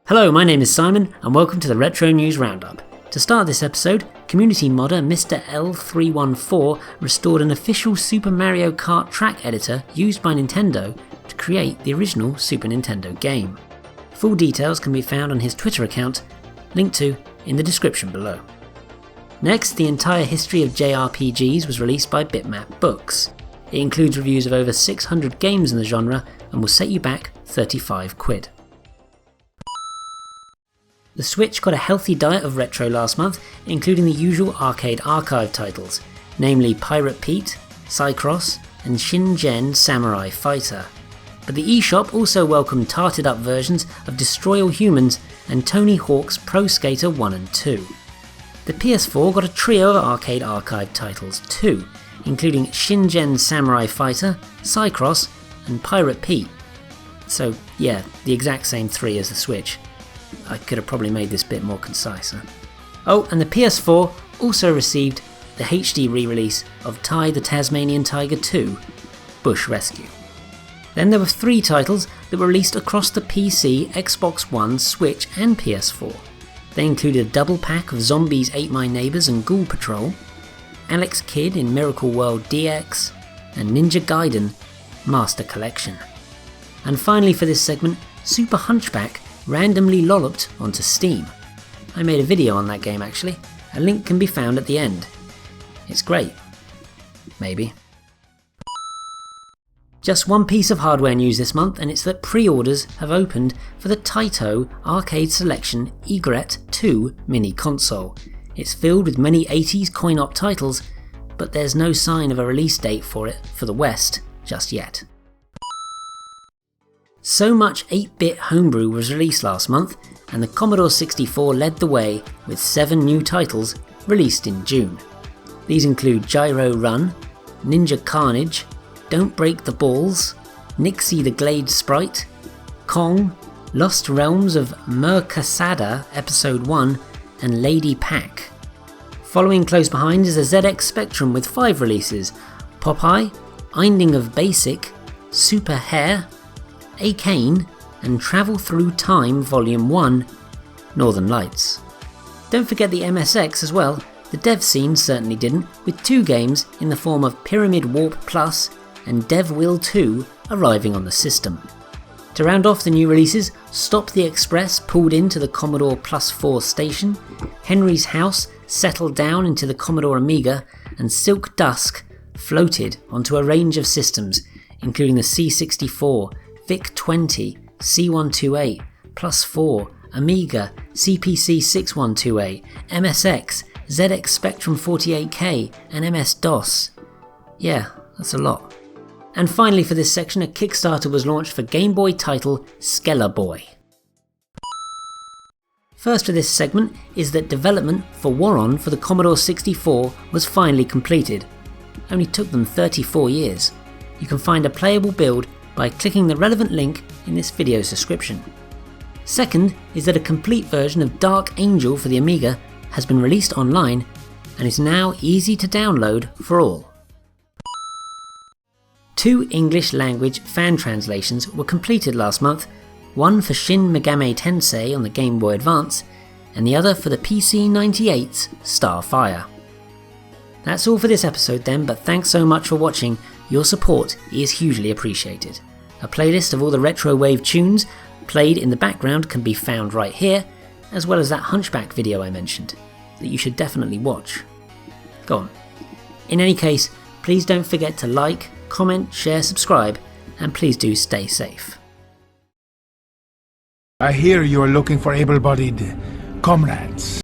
Hello, my name is Simon and welcome to the Retro News Roundup. To start this episode, community modder Mr. L314 restored an official Super Mario Kart track editor used by Nintendo to create the original Super Nintendo game. Full details can be found on his Twitter account, linked to in the description below. Next, the entire history of JRPGs was released by Bitmap Books. It includes reviews of over 600 games in the genre and will set you back £35. The Switch got a healthy diet of retro last month, including the usual arcade archive titles, namely Pirate Pete, Cycross and Shingen Samurai Fighter. But the eShop also welcomed tarted up versions of Destroy All Humans and Tony Hawk's Pro Skater 1 and 2. The PS4 got a trio of arcade archive titles too, including Shingen Samurai Fighter, Cycross and Pirate Pete. So yeah, the exact same three as the Switch. I could have probably made this bit more concise. Oh, and the PS4 also received the HD re-release of Ty the Tasmanian Tiger 2, Bush Rescue. Then there were 3 titles that were released across the PC, Xbox One, Switch and PS4. They included a double pack of Zombies Ate My Neighbours and Ghoul Patrol, Alex Kidd in Miracle World DX, and Ninja Gaiden Master Collection. And finally for this segment, Super Hunchback randomly lolloped onto Steam. I made a video on that game actually, a link can be found at the end. It's great. Maybe. Just one piece of hardware news this month, and it's that pre-orders have opened for the Taito Arcade Selection Egret 2 mini console. It's filled with many 80s coin-op titles, but there's no sign of a release date for it for the West just yet. So Much 8-Bit Homebrew was released last month, and the Commodore 64 led the way with 7 new titles released in June. These include Gyro Run, Ninja Carnage, Don't Break the Balls, Nixy the Glade Sprite, Kong, Lost Realms of Murkasada Episode 1, and Lady Pack. Following close behind is a ZX Spectrum with 5 releases: Popeye, Inding of BaasIc, Super Hair, Arcane, and Travel Through Time Volume 1, Northern Lights. Don't forget the MSX as well. The dev scene certainly didn't, with 2 games in the form of Pyramid Warp Plus and Dev Will 2 arriving on the system. To round off the new releases, Stop the Express pulled into the Commodore Plus 4 station, Henry's House settled down into the Commodore Amiga, and Silk Dusk floated onto a range of systems, including the C64, VIC-20, C128, Plus 4, Amiga, CPC 6128, MSX, ZX Spectrum 48K, and MS-DOS. Yeah, that's a lot. And finally for this section, a Kickstarter was launched for Game Boy title Skeller Boy. First for this segment is that development for Waron for the Commodore 64 was finally completed. Only took them 34 years. You can find a playable build by clicking the relevant link in this video's description. Second is that a complete version of Dark Angel for the Amiga has been released online and is now easy to download for all. 2 English language fan translations were completed last month, one for Shin Megami Tensei on the Game Boy Advance and the other for the PC-98's Starfire. That's all for this episode then, but thanks so much for watching. Your support is hugely appreciated. A playlist of all the retro wave tunes played in the background can be found right here, as well as that Hunchback video I mentioned, that you should definitely watch. Go on. In any case, please don't forget to like, comment, share, subscribe, and please do stay safe. I hear you are looking for able-bodied comrades.